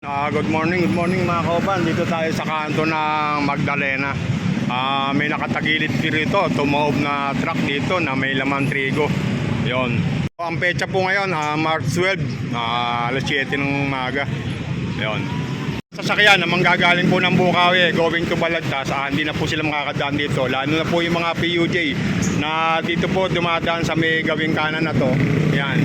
Good morning mga kauban. Dito tayo sa kanto ng Magdalena. May nakatagilid dito, tumawid na truck dito na may laman trigo. Yon. Ang petsa po ngayon, March 12, alas 7 ng umaga. Yon. Sasakyan na manggagaling po ng Bukawi, going to Balagtas, hindi na po sila makakadaan dito. Lalo na po yung mga PUJ na dito po dumadaan sa may gawing kanan na to. Yan.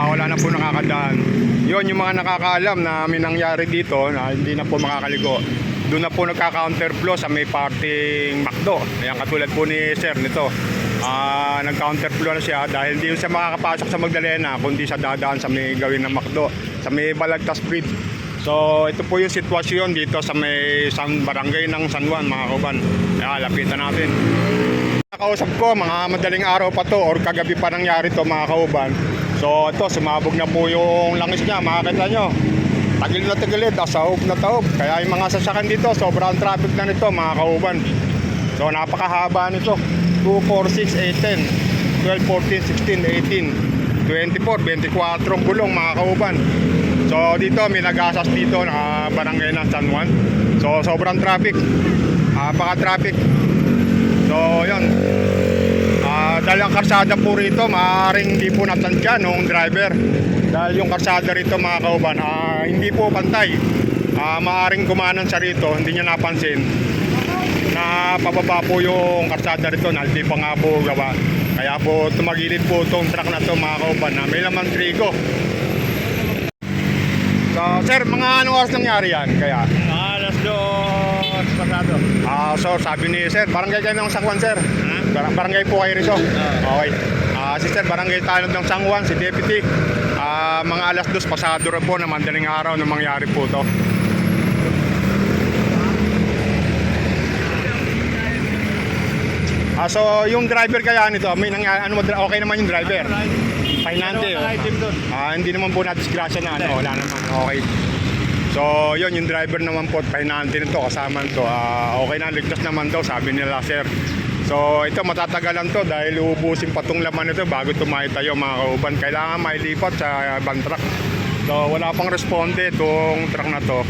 Wala na po nakakadaan. Yun, yung mga nakakaalam na may nangyari dito na hindi na po makakaligo, doon na po nagka-counterflow sa may parting McDo. Ayan, katulad po ni Sir nito. Nag-counterflow na siya dahil hindi siya makakapasok sa Magdalena kundi sa dadaan sa may gawin ng McDo, sa may Balagtas Bridge. So ito po yung sitwasyon dito sa may barangay ng San Juan mga kauban. Ayan, lapitan natin. Nakausap ko, mga madaling araw pa to or kagabi pa nangyari to mga kauban. So ito, sumabog na po yung langis niya, makakita nyo. Tagilid na tagilid, taob na taob. Kaya yung mga sasakyan dito, sobrang traffic na nito mga kauban. So napakahaba nito, 2, 4, 6, 8, 10, 12, 14, 16, 18, 24, 24 gulong mga kauban. So dito may nagasas dito na barangay ng San Juan. So sobrang traffic, napaka-traffic. So yun, dahil ang karsada po rito maaaring hindi po natantya nung driver. Dahil yung karsada rito mga kauban, hindi po pantay. Maaaring kumanan siya rito, hindi niya napansin na pababa po yung karsada rito na hindi pa nga po gawa. Kaya po tumagilid po itong truck na to mga kauban na may laman trigo. So sir, mga anong oras nangyari yan kaya? Alas 2 pasado. So sabi ni sir, barangay kayo ng San Juan sir. Barangay po kayo rito. Okay. Si sir, barangay tanod ng San Juan, si Deputy. Mga alas 2 pasado rin po na madaling araw na mangyari po to. So yung driver kaya nito, may nangyari, okay naman yung driver? Pahinante. Hindi naman po na-disgrasya na ano, wala naman. Okay. So yun, yung driver naman po, pahinante nito, kasama nito. Okay na, ligtas naman daw, sabi nila sir. So ito, matatagalan to dahil uubusin pa tong laman nito bago tumayo tayo mga kauban. Kailangan mailipat sa ibang truck. So wala pang responde itong truck na to.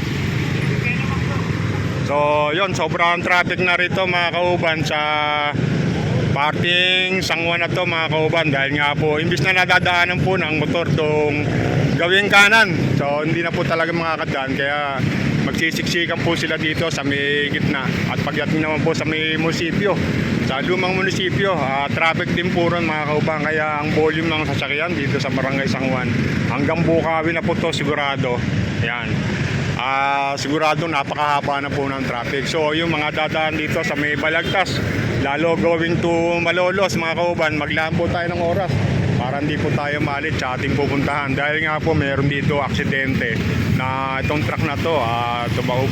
So yun, sobrang traffic na rito mga kauban sa parting San Juan na to mga kauban. Dahil nga po, imbis na nadadaanan po ng motor tong gawing kanan, so hindi na po talaga makakadaan. Kaya magsisiksikan po sila dito sa may gitna. At pagdating naman po sa may munisipyo, sa lumang munisipyo, traffic din po ron mga kauban. Kaya ang volume ng sasakyan dito sa barangay San Juan hanggang Bukawi na po to sigurado. Yan. Sigurado napakahaba na po ng traffic. So yung mga dadaan dito sa may Balagtas, lalo going to Malolos mga kauban, maglaan po tayo ng oras para hindi po tayo malit sa ating pupuntahan. Dahil nga po meron dito aksidente na itong truck na to tumaob.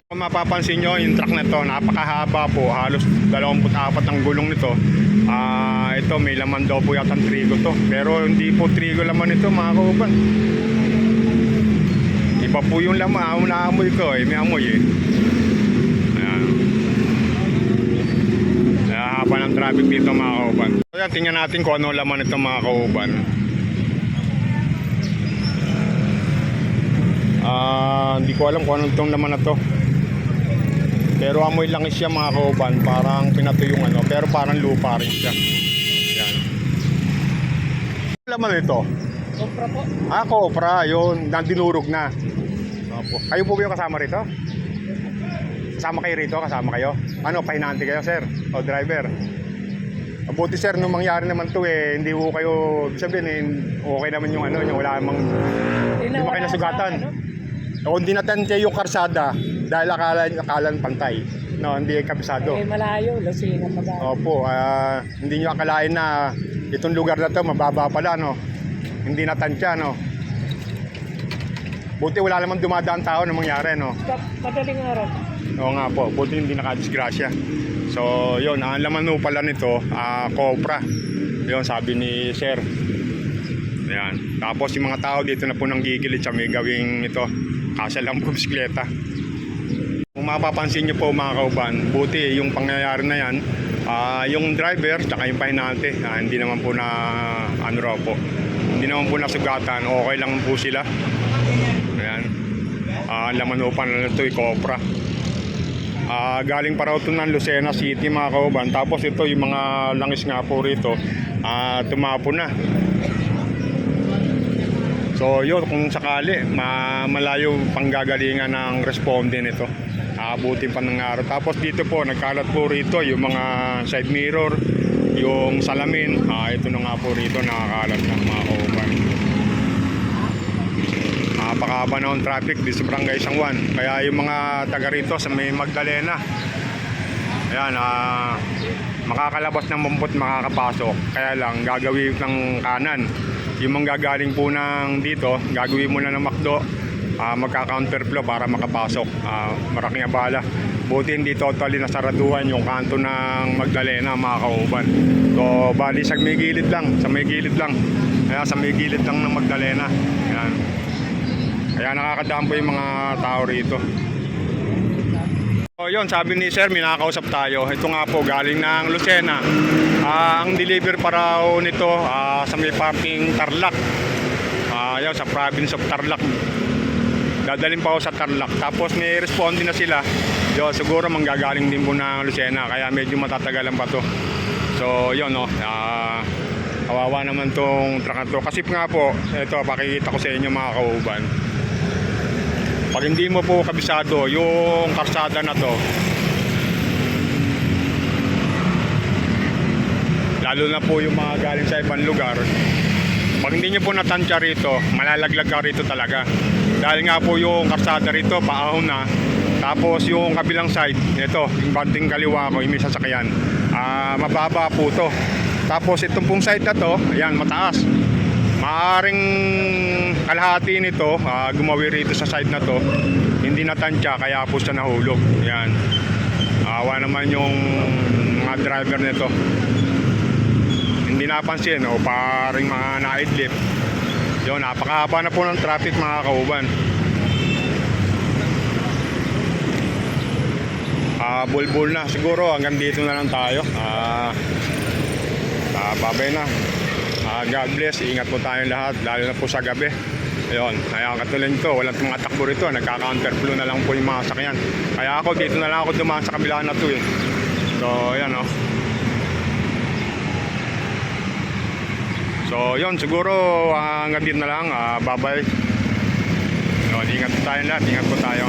Kung mapapansin nyo, yung truck na to napakahaba po, halos 24 ang gulong nito. Ito may laman daw po yata ng trigo to, pero hindi po trigo laman ito mga kauban. Iba po yung laman, naamoy ko may amoy Ayan. Haba ng traffic dito mga kauban. Kaya tingnan natin kung ano laman ito mga kauban. Hindi ko alam kung ano itong laman na to. Pero amoy langis siya mga kauban, parang pinato yung ano, pero parang lupa rin siya. Ayan. Ano laman ito? Kopra po. Kopra, yun, dinurog na. Opo. Kayo po ba yung kasama rito? Kasama kayo rito? Kasama kayo? Ano, pahinante kayo sir? O driver? Mabuti sir, nung mangyari naman to hindi po kayo, sabihin okay naman yung ano, yung wala namang, hindi ba kayo nasugatan? O hindi natantya yung karsada dahil akalan pantay. No, hindi kabisado. Malayo, Lusingan magaling. Opo, hindi nyo akalain na itong lugar na to mababa pala, no? Hindi natantya, no? Buti wala namang dumadaan tao na mangyari, no? Madaling araw. Oo nga po, buti hindi nakadisgrasya. So yun, ang laman mo pala nito, Cobra. Yun, sabi ni sir. Ayan. Tapos yung mga tao dito na po nang gigilid sa may gawing ito, kasya lang po bisikleta. Kung mapapansin nyo po mga kauban, buti yung pangyayari na yan, yung driver tsaka yung pahinante, hindi naman po na ano raw po, hindi naman po nasugatan, okay lang po sila. Ayan. laman upan na ito, Copra. Galing pa raw ito ng Lucena City mga kauban. Tapos ito yung mga langis nga po rito, tumapo na. So yun, kung sakali malayo panggagalingan ng respondent ito, aabutin pa ng araw. Tapos dito po nagkalat po rito yung mga side mirror, yung salamin, ito na nga po rito nakakalat ng mga kauban. Napakahaba na ang traffic dito sa Barangay San Juan. Kaya yung mga taga rito sa may Magdalena, ayan, makakalabas ng Mumpot, makakapasok. Kaya lang gagawin ng kanan. Yung mga gagaling po ng dito, gagawin muna ng McDo, magka-counterflow para makapasok. Malaking abala. Buti hindi totally nasaraduhan yung kanto ng Magdalena mga kauban. So bali sa may gilid lang, Kaya sa may gilid lang ng Magdalena. Ayan. Kaya nakakadaan po yung mga tao rito. So yun, sabi ni Sir, may nakakausap tayo. Ito nga po, galing ng Lucena. Ang deliver pa raw nito sa may parking Tarlac. Yun, sa province of Tarlac. Dadalhin pa ako sa Tarlac. Tapos may responding na sila. Yun, siguro manggagaling din po ng Lucena. Kaya medyo matatagalan pa to. So yun, no. Kawawa naman tong truck na to. Kasi nga po, ito, pakikita ko sa inyo mga kauban. Pag hindi mo po kabisado yung karsada na to, lalo na po yung mga galing sa ibang lugar, pag hindi nyo po natansya rito, malalaglag ka rito talaga. Dahil nga po yung karsada rito, paahon na. Tapos yung kabilang side, ito, yung banding kaliwa ko, yung may sasakyan, mababa po to. Tapos itong pong side na to, ayan, mataas. Maaring kalahati nito, gumawi rito sa side na to, hindi natansya, kaya po siya nahulog. Ayan. Awa naman yung mga driver nito. Hindi napansin, paring mga naidlip. Yun, napakahaba na po ng traffic mga kauban. Bulbul na. Siguro hanggang dito na lang tayo. Babay na. God bless. Ingat po tayong lahat, lalo na po sa gabi. Ayun, kaya katulad nito, walang tumatakbo rito, nagka-counterflow na lang po yung mga sakyan. Kaya ako, dito na lang ako dumaan sa kabila na to eh. So, ayan o. So, yun, siguro hanggang dito na lang. Bye-bye. Ingat po tayong lahat, ingat po tayo.